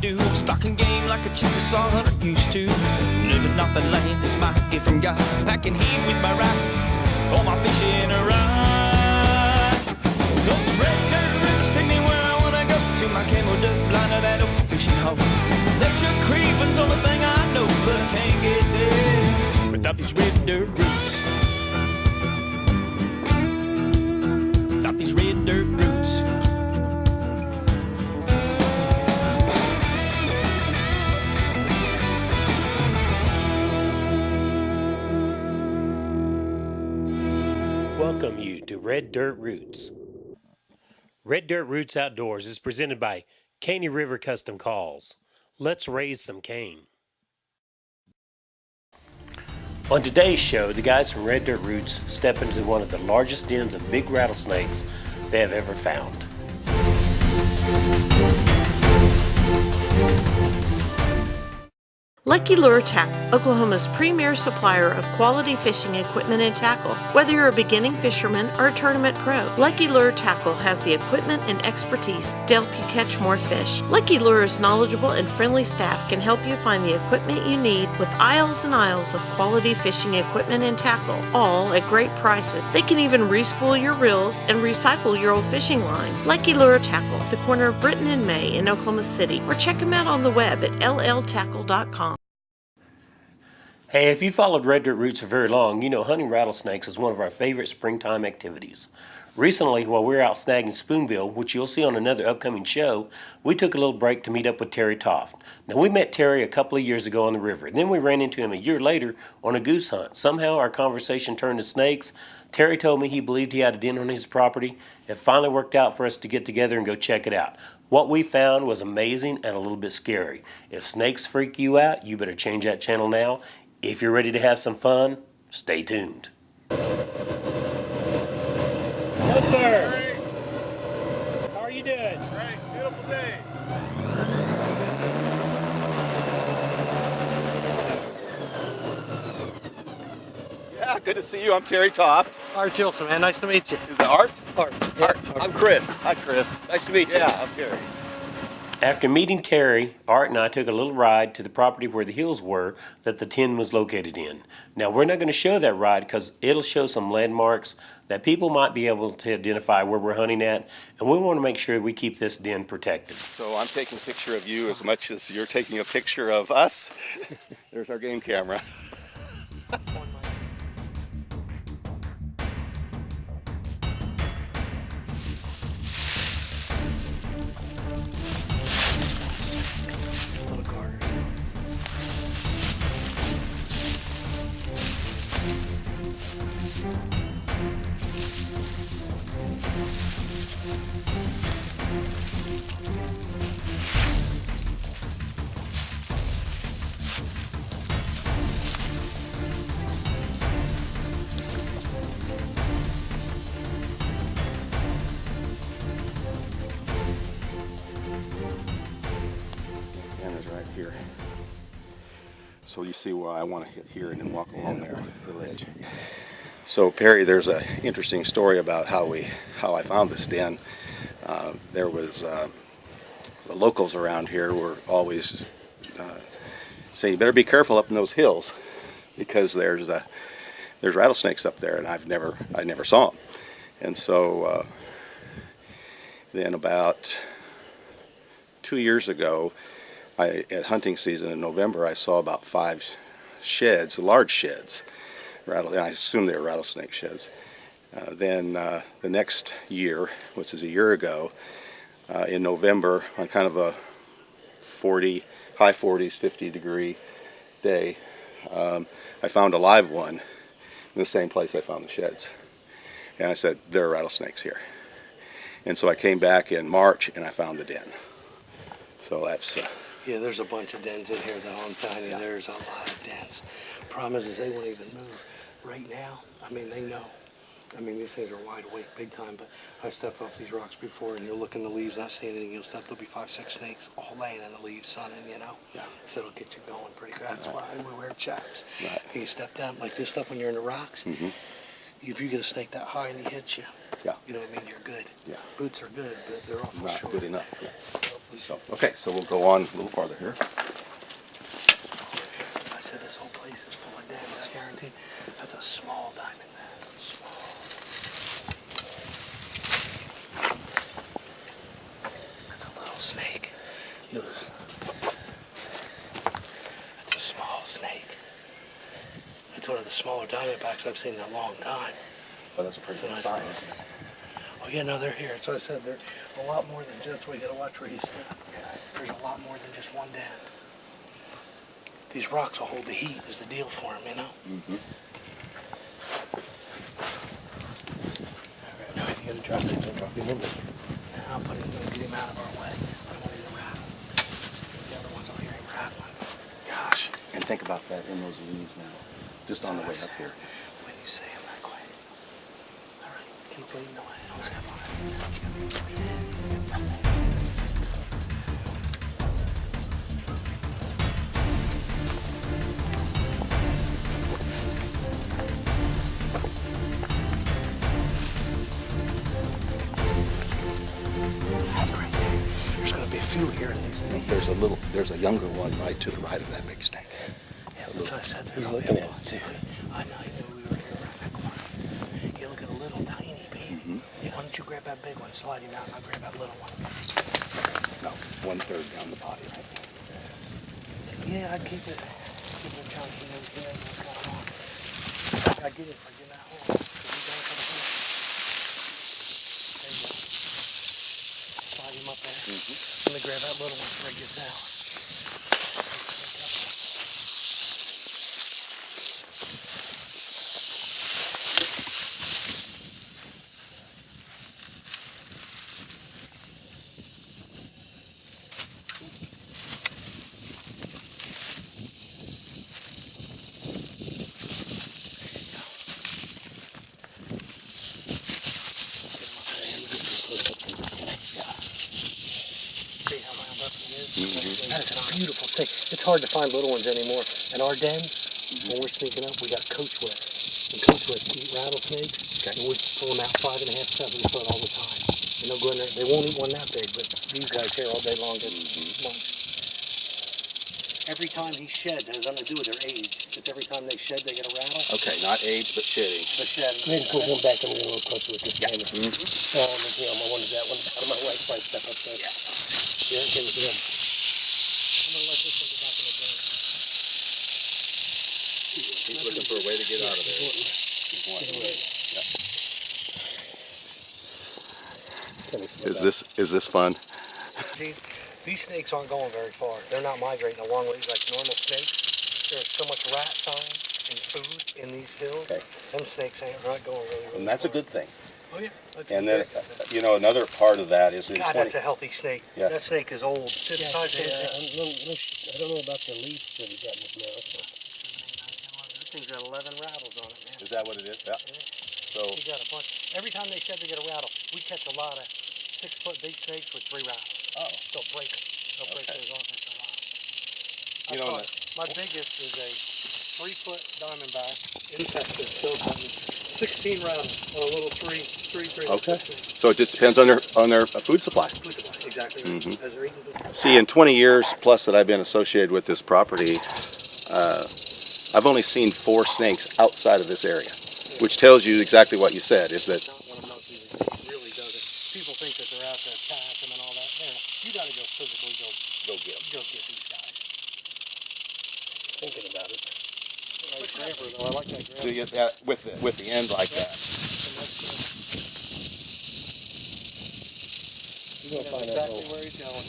do. Stocking game like a Chickasaw hunter used to. Living off the land is my gift from God. Packing heat with my rifle, all my fishing around. Those red dirt roots take me where I wanna go. To my camel duck blinder, that old fishing hole. Nature creeping's the only thing I know, but I can't get there without these red dirt roots. Without these red dirt roots. Welcome you to Red Dirt Roots. Red Dirt Roots Outdoors is presented by Caney River Custom Calls. Let's raise some cane. On today's show, the guys from Red Dirt Roots step into one of the largest dens of big rattlesnakes they have ever found. Lucky Lure Tackle, Oklahoma's premier supplier of quality fishing equipment and tackle. Whether you're a beginning fisherman or a tournament pro, Lucky Lure Tackle has the equipment and expertise to help you catch more fish. Lucky Lure's knowledgeable and friendly staff can help you find the equipment you need with aisles and aisles of quality fishing equipment and tackle, all at great prices. They can even re-spool your reels and recycle your old fishing line. Lucky Lure Tackle, the corner of Britton and May in Oklahoma City, or check them out on the web at lltackle.com. Hey, if you followed Red Dirt Roots for very long, you know hunting rattlesnakes is one of our favorite springtime activities. Recently, while we were out snagging spoonbill, which you'll see on another upcoming show, we took a little break to meet up with Terry Toft. Now, we met Terry a couple of years ago on the river, and then we ran into him a year later on a goose hunt. Somehow our conversation turned to snakes. Terry told me he believed he had a den on his property. It finally worked out for us to get together and go check it out. What we found was amazing and a little bit scary. If snakes freak you out, you better change that channel now. If you're ready to have some fun, stay tuned. Hello, sir. How are you doing? Great, beautiful day. Yeah, good to see you. I'm Terry Toft. Art Tilson, man. Nice to meet you. Is that Art? Art. Art. I'm Chris. Hi, Chris. Nice to meet you. Yeah, I'm Terry. After meeting Terry, Art and I took a little ride to the property where the hills were that the den was located in. Now, we're not going to show that ride because it'll show some landmarks that people might be able to identify where we're hunting at, and we want to make sure we keep this den protected. So I'm taking a picture of you as much as you're taking a picture of us. There's our game camera. Right here. So you see where I want to hit here and then walk along there, the ledge. So Perry, there's an interesting story about how I found this den. There was the locals around here were always saying you better be careful up in those hills because there's rattlesnakes up there, and I never saw them. And so then about 2 years ago, at hunting season in November, I saw about 5 sheds, large sheds, and I assume they were rattlesnake sheds. Then the next year, which is a year ago, in November, on kind of a high 40s, 50-degree day, I found a live one in the same place I found the sheds. And I said, there are rattlesnakes here. And so I came back in March and I found the den. So that's... Yeah, there's a bunch of dens in here, though. I'm telling you, there's a lot of dens. Problem is they won't even move. Right now, I mean, they know. I mean, these things are wide awake big time, but I've stepped off these rocks before, and you'll look in the leaves, not seeing anything. You'll step, there'll be 5, 6 snakes all laying in the leaves, sunning, you know? Yeah. So it'll get you going pretty good. That's Right. why we wear chaps. Right. And you step down, like this stuff when you're in the rocks, if you get a snake that high and he hits you, Yeah. you know what I mean, you're good. Yeah. Boots are good, but they're awful Not short. good enough. Yeah. So, okay, so we'll go on a little farther here. I said this whole place is full of dens, I guarantee. That's a small diamondback. Small. That's a little snake. That's a small snake. It's one of the smaller diamondbacks I've seen in a long time. Oh, that's a pretty good Nice sign. size. Oh yeah, no, they're here. So I said they're a lot more than just, we gotta watch where he's stepping. There's a lot more than just one den. These rocks will hold the heat is the deal for him, you know? Mm-hmm. All right, you gotta drop him in. I'll put him, get him out of our way. I don't want him to rattle. The other ones I'll hear him rattling. Gosh. And think about that in those leaves now, just on the way up here. When you say him that quick. All right, keep leading away. Don't step on it. There's gonna be a few here in these things. There's a younger one right to the right of that big snake. Yeah, that's what I said. He's looking at us too. I know, he knew we were here around that corner. You look at a little tiny baby. Yeah, why don't you grab that big one, slide him out, and I'll grab that little one. No, 1/3 down the body, right? Yeah, I'd keep it trying to know what's going on. I get it for getting that hole. So we got it for the hole. There you go. Slide him up there. Let me grab that little one before he gets out. See how wound up he is? That is a beautiful thing. It's hard to find little ones anymore. In our dens, when we're sneaking up, we got coach wet. And coach wet eat rattlesnakes, and we pull them out 5.5, 7 foot all the time. And they'll go in there. They won't eat one that big, but these guys here all day long get lunch. Every time he sheds, it has nothing to do with their age. It's every time they shed, they get a rattle. Okay, not age, but shedding. The shed. Maybe pull him back and get a little closer with this camera. On him. I wanted that one out of my way before I step up there. Yeah, okay with him. I'm gonna let this one get back in the den. He's looking for a way to get out of there. He's wanting. Is this fun? These snakes aren't going very far. They're not migrating a long way like normal snakes. There's so much rat sign and food in these hills. Okay. Them snakes ain't not going really And that's a far. good thing. Oh yeah. And then, another part of that is in God, 20. that's a healthy snake. Yeah. That snake is old. I don't know about the leaves that he got in his mouth. That thing's got 11 rattles on it, man. Is that what it is? Yeah. So, He got a bunch. Every time they shed, they get a rattle. We catch a lot of 6-foot big snakes with 3 rattles. oh, They'll break them. They'll break Okay. those off after a while. You know, My biggest is a 3-foot diamondback. Infested, still cutting. 16 rattles on a little 3 okay. So it just depends on their food supply. Food supply, exactly. Mhm. As they're eating food. See, in 20 years plus that I've been associated with this property, I've only seen 4 snakes outside of this area, which tells you exactly what you said, is that Not one of them he really does it. People think that they're out there attacking them and all that. You got to go physically go get 'em. go get these guys. Thinking about it. Like grabber, though. I like that grabber. So you, with the end like that. He's gonna find that Exactly hole. where he's going.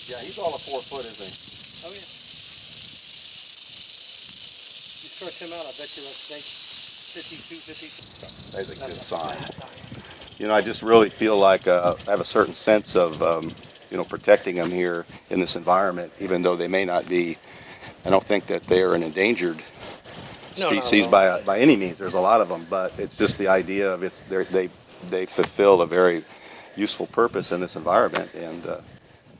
Yeah, he's all of 4 foot, isn't he? Oh yeah. You stretch him out, I bet you that snake 52, 53. That's a good sign. I just really feel like I have a certain sense of, protecting them here in this environment, even though they may not be. I don't think that they're an endangered No, species no. by any means. There's a lot of them, but it's just the idea of they fulfill a very useful purpose in this environment, and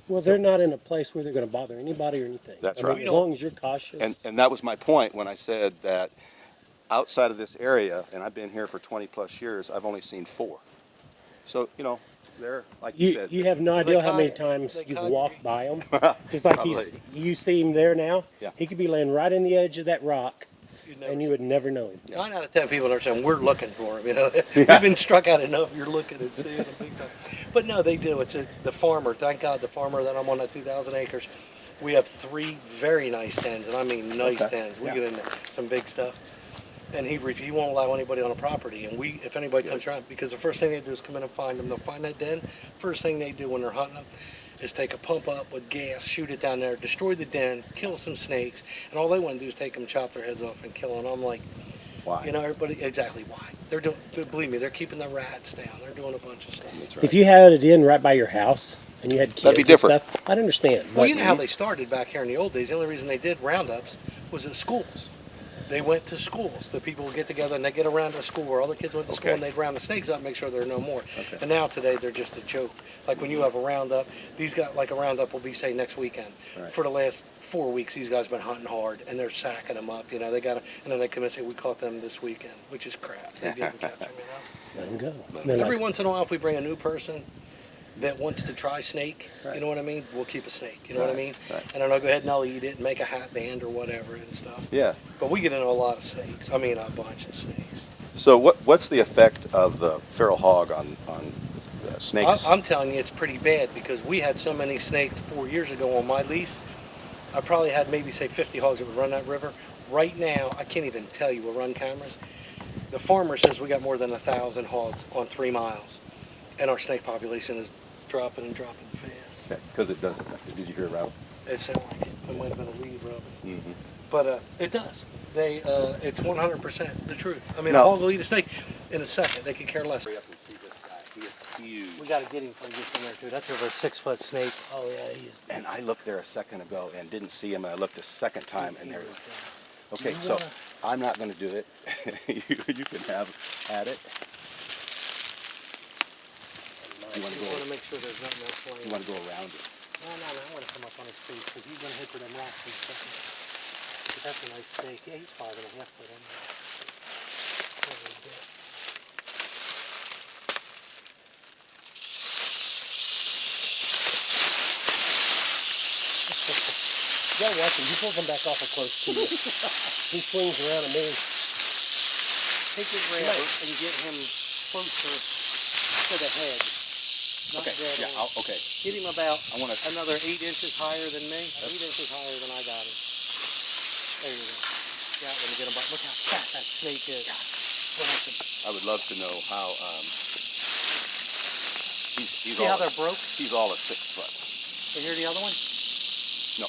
Well, they're not in a place where they're going to bother anybody or anything. That's I mean, right. As long as you're cautious. and that was my point when I said that outside of this area, and I've been here for 20 plus years, I've only seen 4. So they're like you said. You have no They idea how many caught- times they you've caught- walked by them. Just like Probably. you see him there now. Yeah. He could be laying right in the edge of that rock, You'd never and you would never know him. 9 out of 10 people are saying we're looking for them. You know, we've been struck out enough. You're looking and seeing them big time. But no, they do. It's the farmer. Thank God, the farmer that I'm on at 2,000 acres. We have 3 very nice dens, and I mean nice dens. We get into some big stuff, and he won't allow anybody on a property. And if anybody comes around, because the first thing they do is come in and find them. They'll find that den. First thing they do when they're hunting them is take a pump up with gas, shoot it down there, destroy the den, kill some snakes, and all they want to do is take them, chop their heads off, and kill them. I'm like, Why? you know, everybody, exactly why. They're doing, believe me, they're keeping the rats down. They're doing a bunch of stuff. That's right. If you had it in right by your house and you had kids That'd be different. and stuff, I'd understand. Well, But you know how they started back here in the old days. The only reason they did roundups was at schools. They went to schools. The people would get together and they get around a school where all the kids went to school, and they'd round the snakes up, make sure there are no more. And now today they're just a joke. Like when you have a roundup, these guys, like a roundup will be say next weekend. Right. For the last 4 weeks, these guys been hunting hard and they're sacking them up. You know, they got to, and then they come and say we caught them this weekend, which is crap. They didn't catch them. You know. let them go. But They're every like, once in a while, if we bring a new person that wants to try snake, you know what I mean, we'll keep a snake. You know what I mean? Right. And then I'll go ahead and I'll eat it and make a hat band or whatever and stuff. Yeah. But we get into a lot of snakes. I mean, a bunch of snakes. So what's the effect of the feral hog on snakes? I'm telling you, it's pretty bad because we had so many snakes 4 years ago on my lease. I probably had maybe say 50 hogs that would run that river. Right now, I can't even tell you. We'll run cameras. The farmer says we got more than 1,000 hogs on 3 miles, and our snake population is dropping and dropping fast. Because it does. Did you hear about it? It sounded like it. It might have been a lead, Robin. Mm-hmm. But it does. It's 100% the truth. I mean, No. a hog will eat a snake in a second. They could care less. Hurry up and see this guy. He is huge. We got to get him before he gets in there, too. That's over a 6-foot snake. Oh, yeah, he is. And I looked there a second ago and didn't see him. And I looked a second time and there he was. Okay, you so wanna- I'm not going to do it. you can have at it. You want to want go? to make sure there's nothing else You laying. want to go around it? No, I want to come up on his feet because he's going to hit for them rocks in a second. But that's a nice snake. Yeah, he's 5.5 foot in there. You gotta watch him. He pulls them back off close to you. he swings around at me. Take your grabber and get him closer to the head. Not Okay. dead Yeah. on. Okay. Get him about I want to. another 8 inches higher than me. 8 inches higher than I got him. There you go. Got him. Get him back. Look how fat that snake is. Blast him. I would love to know how. He's See all. how they're broke? He's all at 6 foot. You hear the other one? No.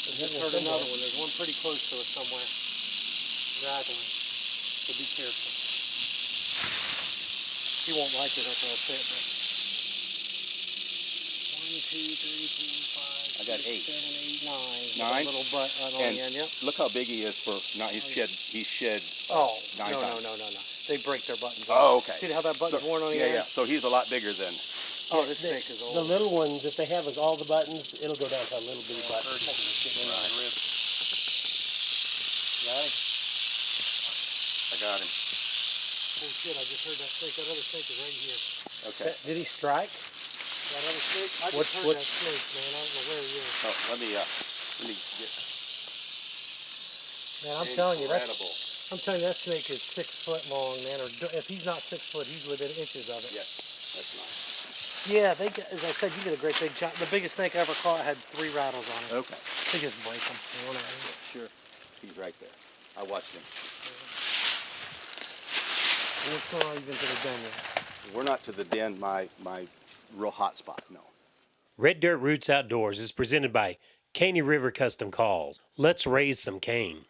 I just heard another one. There's one pretty close to us somewhere. Exactly. So be careful. He won't like it up there, fit, but 1, 2, 3, 4, 5. I got 8. 7, 8, 9. 9? Little butt on the And end. Yep. look how big he is for. Not he's shed. He's shed. Oh, 9 no, times. no. They break their buttons. Oh, off. okay. See how that button's So- worn on the Yeah, end? yeah. So he's a lot bigger than. Oh, this snake is The old. little ones, if they have all the buttons, it'll go down to a little bitty button. Right. I got him. Oh shit, I just heard that snake. That other snake is right here. Okay. Did he strike? That other snake? I just What- heard what- that snake, man. I don't know where he is. Oh, let me get. Man, I'm telling you, Incredible. that snake is 6 foot long, man. Or if he's not 6 foot, he's within inches of it. Yes, that's nice. Yeah, they get, as I said, you get a great big giant. The biggest snake I ever caught had 3 rattles on it. Okay. They just break them. You know what I mean? Sure. He's right there. I watched him. And it's not even to the den yet. We're not to the den, my real hot spot, no. Red Dirt Roots Outdoors is presented by Caney River Custom Calls. Let's raise some cane.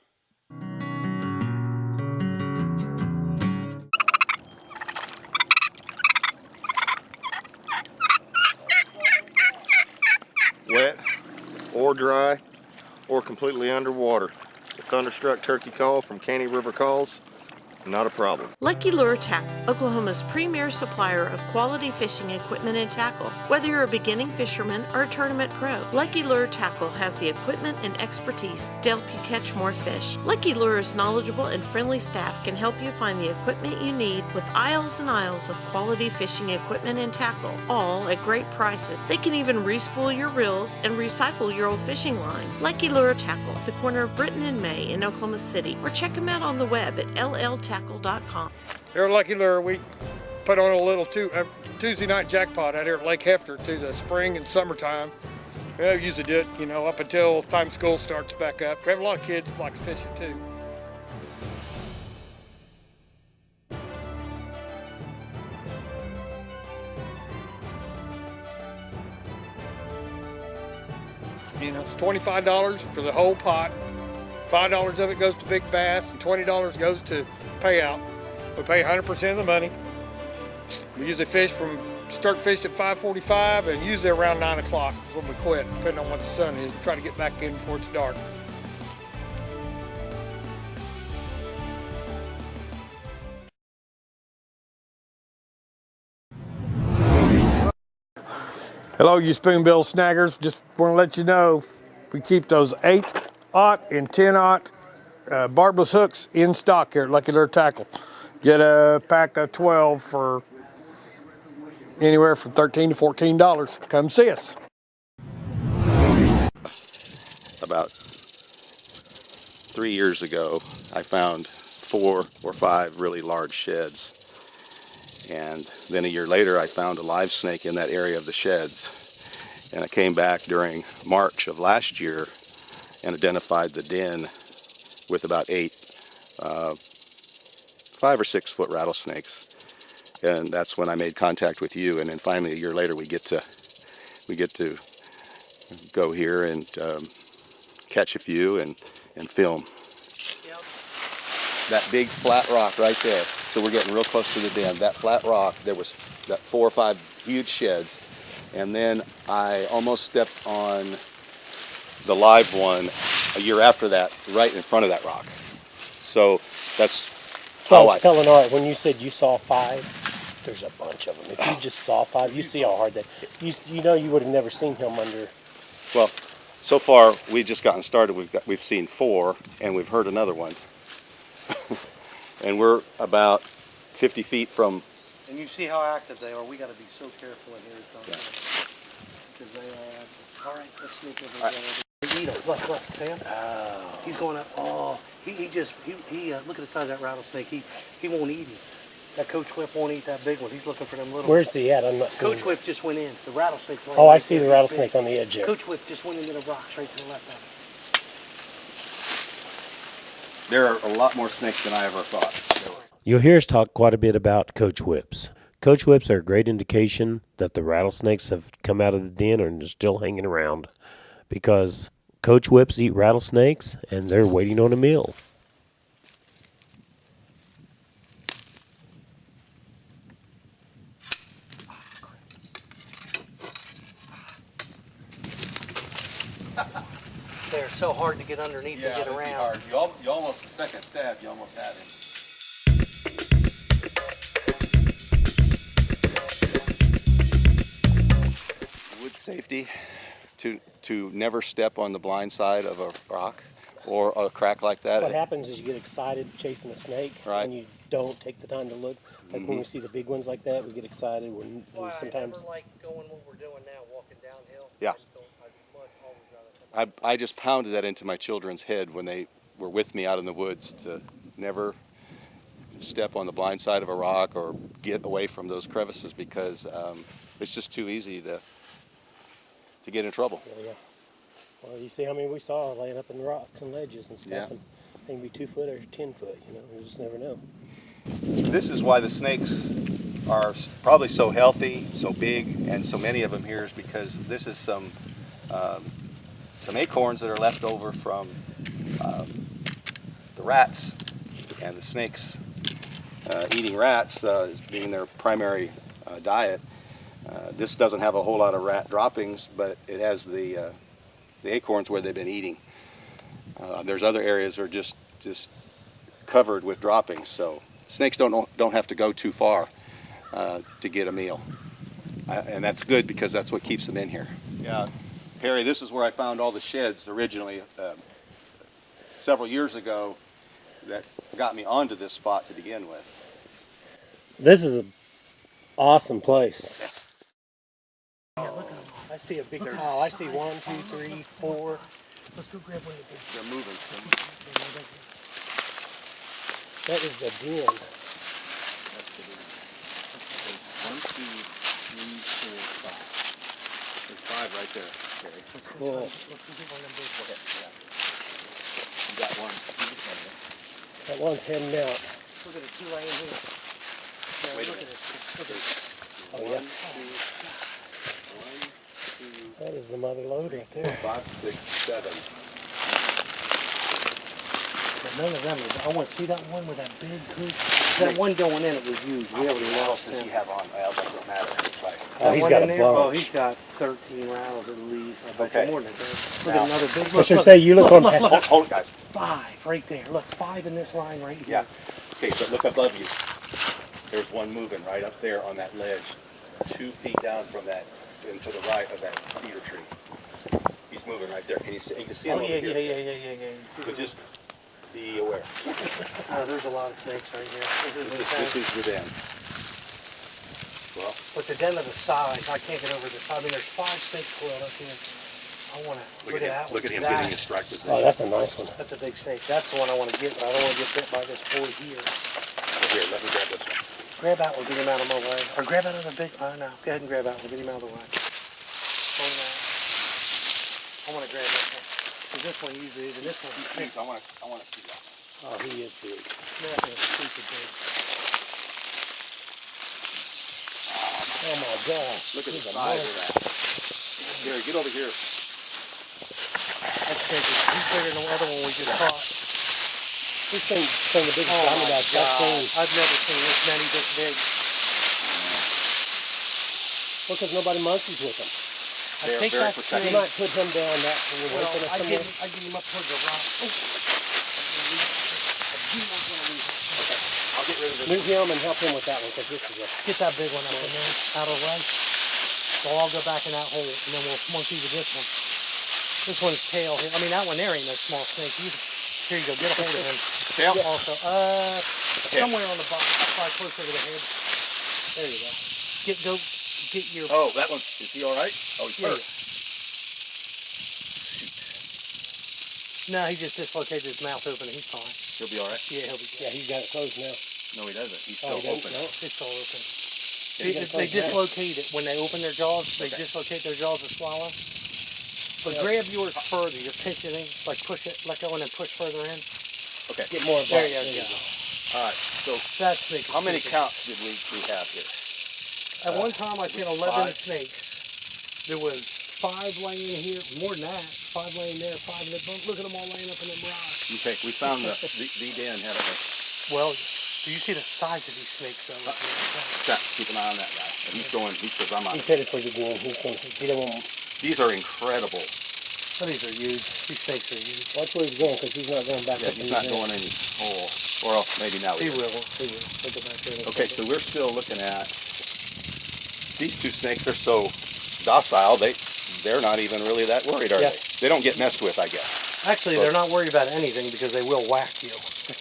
Wet or dry or completely underwater. The Thunderstruck Turkey Call from Caney River Calls. Not a problem. Lucky Lure Tackle, Oklahoma's premier supplier of quality fishing equipment and tackle. Whether you're a beginning fisherman or a tournament pro, Lucky Lure Tackle has the equipment and expertise to help you catch more fish. Lucky Lure's knowledgeable and friendly staff can help you find the equipment you need with aisles and aisles of quality fishing equipment and tackle, all at great prices. They can even respool your reels and recycle your old fishing line. Lucky Lure Tackle, the corner of Britton and May in Oklahoma City, or check them out on the web at lltackle.com. Here at Lucky Lure, we put on a little Tuesday night jackpot out here at Lake Hefter to the spring and summertime. We usually do it, you know, up until time school starts back up. We have a lot of kids who like to fish it too. You know, it's $25 for the whole pot. $5 of it goes to big bass, and $20 goes to payout. We pay 100% of the money. We usually start fishing at 5:45 and usually around 9 o'clock when we quit, depending on what the sun is. We try to get back in before it's dark. Hello, you spoonbill snaggers. Just want to let you know we keep those 8/0 and 10/0 barbless hooks in stock here at Lucky Lure Tackle. Get a pack of 12 for anywhere from $13 to $14. Come see us. About 3 years ago, I found 4 or 5 really large sheds. And then a year later, I found a live snake in that area of the sheds. And I came back during March of last year and identified the den with about 8 5 or 6 foot rattlesnakes. And that's when I made contact with you. And then finally, a year later, we get to go here and catch a few and film. Yep. That big flat rock right there. So we're getting real close to the den. That flat rock, there was that 4 or 5 huge sheds. And then I almost stepped on the live one a year after that, right in front of that rock. So that's So I was telling Art, when you said you saw 5, there's a bunch of them. If you just saw 5, you see how hard that, you know you would have never seen him under. Well, so far we've just gotten started. We've seen 4 and we've heard another one. And we're about 50 feet from. And you see how active they are. We got to be so careful in here. Because they are. All right, let's sneak over there. Eat him. Look, Sam. Oh. He's going up. Oh, he look at the size of that rattlesnake. He won't eat him. That Coach Whip won't eat that big one. He's looking for them little. Where's he at? I'm not seeing. Coach Whip just went in. The rattlesnake's on. Oh, I see the rattlesnake on the edge there. Coach Whip just went into the rocks right to the left of it. There are a lot more snakes than I ever thought. You'll hear us talk quite a bit about coach whips. Coach whips are a great indication that the rattlesnakes have come out of the den and are still hanging around, because coach whips eat rattlesnakes and they're waiting on a meal. They're so hard to get underneath and get around. You almost, the second stab, you almost had him. Wood safety, to never step on the blind side of a rock or a crack like that. What happens is you get excited chasing a snake, Right. and you don't take the time to look. Like when we see the big ones like that, we get excited. When sometimes. I never like going what we're doing now, walking downhill. Yeah. I'd always rather. I just pounded that into my children's head when they were with me out in the woods, to never step on the blind side of a rock or get away from those crevices, because it's just too easy to get in trouble. Yeah. Well, you see how many we saw laying up in rocks and ledges and stuff. Yeah. And they can be 2 foot or 10 foot. You know, you just never know. This is why the snakes are probably so healthy, so big, and so many of them here, is because this is some acorns that are left over from the rats, and the snakes eating rats as being their primary diet. This doesn't have a whole lot of rat droppings, but it has the acorns where they've been eating. There's other areas that are just covered with droppings. So snakes don't have to go too far to get a meal. And that's good because that's what keeps them in here. Yeah, Perry, this is where I found all the sheds originally several years ago that got me onto this spot to begin with. This is an awesome place. I see a big pile. I see 1, 2, 3, 4. Let's go grab one of the big. They're moving. That is the den. That's the den. There's 1, 2, 3, 4, 5. There's 5 right there, Perry. Cool. Let's go get one of them big. Okay, yeah. You got one. That one's heading out. Look at the 2 laying here. Yeah, Wait a look at minute. it. Look at it. Oh, yeah. 1, 2, That is the mother lode right there. 5, 6, 7. But none of them are. I want to see that one with that big coop. That one going in, it was huge. We already What else lost does him. he have on? Well, that don't matter. Right. Oh, he's One got in a there? Oh, bunch. he's got 13 rattles at least. I bet Okay. you more than that. Look Now- at another big I look. should Look, say you look on. Hold it, guys. 5 right there. Look, 5 in this line right here. Yeah. Okay, but look above you. There's one moving right up there on that ledge, 2 feet down from that, and to the right of that cedar tree. He's moving right there. Can you see? You can see him Oh, over yeah, here. yeah. You see So the- just be aware. there's a lot of snakes right here. This is the den. Well, With the den of the size, I can't get over this. I mean, there's 5 snakes coiled up here. I want to look at that one. Look at him That- getting his strike position. Oh, that's a nice one. That's a big snake. That's the one I want to get, but I don't want to get bit by this boy here. Here, let me grab this one. Grab that one, get him out of my way. Or grab that other big. Oh no, go ahead and grab that one, get him out of the way. Hold that. I want to grab that one. Because this one usually is, and this one. Please, I want to see that. Oh, he is big. That is stupid big. Oh my gosh. Look at the He's a size monster. of that. Gary, get over here. That snake is bigger than the other one we just caught. This thing's some of the biggest Oh my diamondbacks I've God. seen. I've never seen this many this big. Well, because nobody monkeys with them. I They're think very that's You protective. might put him down that way Well, for I somewhere. get him up towards the rock. Oh. I'll get rid of this. Move him and help him with that one because this is a. Get that big one up in there, out of the way. So I'll go back in that hole, and then we'll monkey with this one. This one's tail here. I mean, that one there ain't no small snake either. Here you go, get a hold of him. Tail? Also, somewhere on the bottom, probably closer to the head. There you go. Get your. Oh, that one. Is he all right? Oh, he's Yeah. hurt. No, he just dislocated his mouth open. He's fine. He'll be all right. Yeah, he'll be good. Yeah, he's got it closed now. No, he doesn't. He's Oh, still he doesn't? open. No. It's all open. Yeah, he got it They closed now. dislocate it when they open their jaws. They dislocate their jaws to swallow. But grab yours further. You're pinching it, like push it, let go, and then push further in. Okay. Get more of There that. you go. All right. So That's snake. how many counts did we have here? At one time, I seen 11 5. snakes. There was 5 laying here, more than that. 5 laying there, 5 in the bump. Look at them all laying up in them rocks. Okay, we found the den, haven't we? Well, do you see the size of these snakes, though? Jack, keep an eye on that guy. And he's going. He says I'm on. He said it's for the game. He's going to get him on. These are incredible. Oh, these are huge. These snakes are huge. Watch where he's going because he's not going back Yeah, up he's in not the going any hole. Or maybe now He he is. will. He will. We'll go back there. Okay, so we're still looking at these 2 snakes. They're so docile. They're not even really that worried, are Yeah. they? They don't get messed with, I guess. Actually, they're not worried about anything because they will whack you.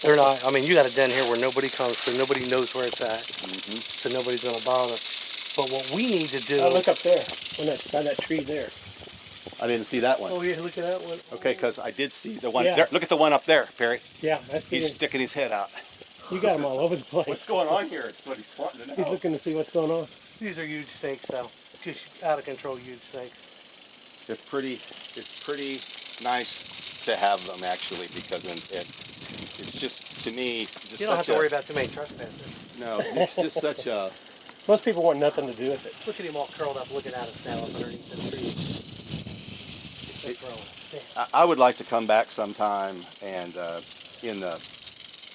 They're not. I mean, you got a den here where nobody comes, so nobody knows where it's at. So nobody's gonna bother. But what we need to do. Oh, look up there. By that tree there. I didn't see that one. Oh yeah, look at that one. Okay, because I did see the one Yeah. there. Look at the one up there, Perry. Yeah, that's He's sticking his head out. You got him all over the place. What's going on here? It's what he's wanting to know. He's looking to see what's going on. These are huge snakes, though. Just out of control, huge snakes. It's pretty nice to have them actually because it's just to me. Just You don't have such to worry about too many trespassers. No, it's just such a. Most people want nothing to do with it. Look at him all curled up, looking at us now underneath the tree. They're growing. Yeah. I would like to come back sometime and in the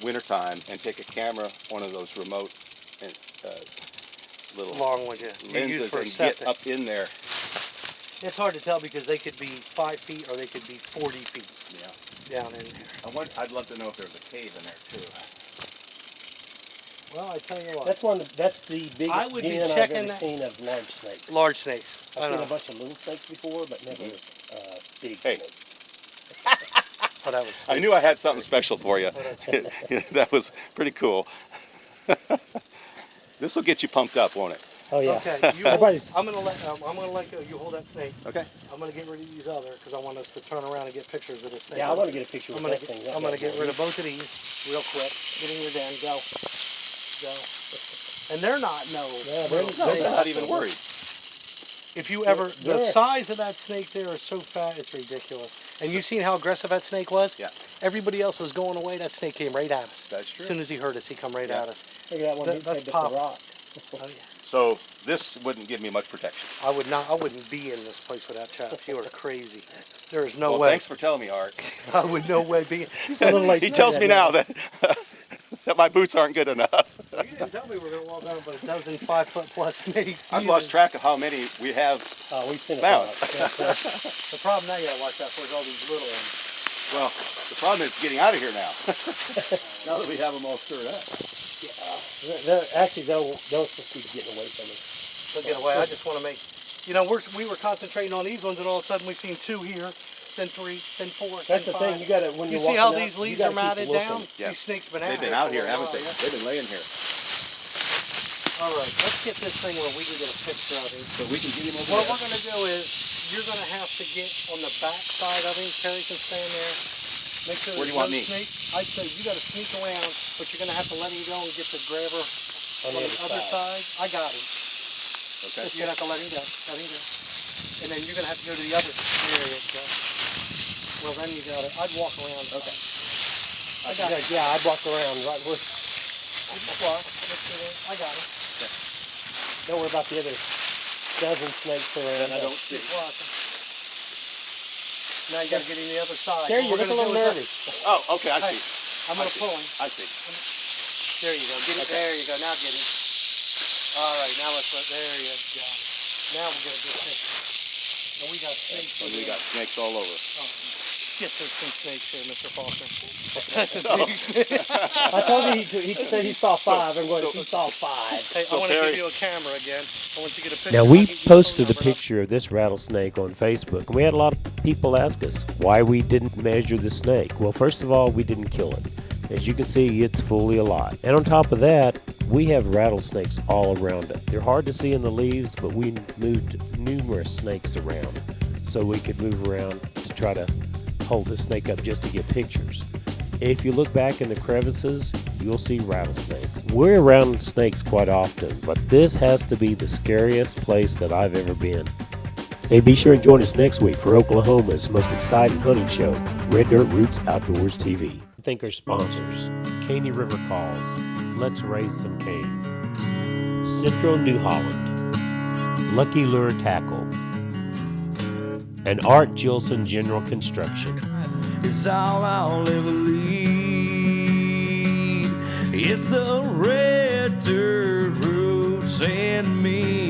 wintertime and take a camera, one of those remote and, little Long ones, yeah. You use lenses for and septic. get up in there. It's hard to tell because they could be 5 feet or they could be 40 feet Yeah. down in there. I'd love to know if there's a cave in there too. Well, I tell you what. That's the I biggest would be den I've checking ever that- seen of large snakes. Large snakes. I I've seen know. a bunch of little snakes before, but never big Hey. snakes. Oh, that was I knew I had something special for you. That was pretty cool. This will get you pumped up, won't it? Oh yeah. Okay, you hold, Everybody's- I'm gonna let go. You hold that snake. Okay. I'm gonna get rid of these other because I want us to turn around and get pictures of this snake. Yeah, I want to get a picture I'm with gonna that thing. I'm gonna get rid of both of these real quick. Get in your den. Go. And they're not They're not even worried. If you ever, the They're- size of that snake there is so fat, it's ridiculous. And you seen how aggressive that snake was? Yeah. Everybody else was going away. That snake came right at us. That's true. As soon as he heard us, he come right Yeah. at us. Look at that one. That- He's that's headed up Papa. the rock. Oh yeah. So this wouldn't give me much protection. I wouldn't be in this place without chaps. You are crazy. There is no Well, way. thanks for telling me, Art. I would no way be. He tells me now that that my boots aren't good enough. You didn't tell me we were going to walk around but a dozen 5-foot-plus snakes. I've lost track of how many we have. We've seen a Found. lot. The problem now you got to watch out for is all these little ones. Well, the problem is getting out of here now. Now that we have them all stirred up. Actually, they'll succeed getting away from us. They'll get away. I just want to make, we were concentrating on these ones, and all of a sudden we've seen 2 here, then 3, then 4. That's the then 5. thing. You got to when You you're see walking how out, these you leaves gotta are matted keep looking. down? Yeah. These snakes been They've been for out a here, haven't while, they? yeah. They've been laying here. All right, let's get this thing where we can get a picture of him. So we can get him over What there. we're going to do is, you're going to have to get on the back side of him. Terry can stand there. Make sure Where do there's you want no me? snake. I'd say you got to sneak around, but you're going to have to let him go and get the grabber on the other side. I got him. Okay. You're going to have to let him go. Let him go. And then you're going to have to go to the other area. So. Well, then you got it. I'd walk around. Okay. I got it. Yeah, I'd walk around right where. Just walk. I got it. Don't worry about the other dozen snakes around. I don't see. Just walking. Now you got to get in the other side. There, you What look we're a little gonna do is- nervous. Oh, okay, I Hey, see. I'm going to pull him. I see. There you go. Get it. There you go. Now get him. All right. Now let's let. There you go. Now we're gonna do picture. And we got snakes. And we got snakes all over. Yes, there's some snakes here, Mr. Faulkner. I told you he said he saw 5. I'm going. He saw 5. Hey, I So want to Perry- give you a camera again. I want you to get a picture. Now, I'll we get you the posted phone a number. picture of this rattlesnake on Facebook, and we had a lot of people ask us why we didn't measure the snake. Well, first of all, we didn't kill it. As you can see, it's fully alive. And on top of that, we have rattlesnakes all around it. They're hard to see in the leaves, but we moved numerous snakes around so we could move around to try to hold the snake up just to get pictures. If you look back in the crevices, you'll see rattlesnakes. We're around snakes quite often, but this has to be the scariest place that I've ever been. Hey, be sure and join us next week for Oklahoma's most exciting hunting show, Red Dirt Roots Outdoors TV. Thank our sponsors, Caney River Calls, Let's Raise Some Cane, Central New Holland, Lucky Lure Tackle, and Art Gilson General Construction. It's all I'll ever lead. It's the red dirt roots and me.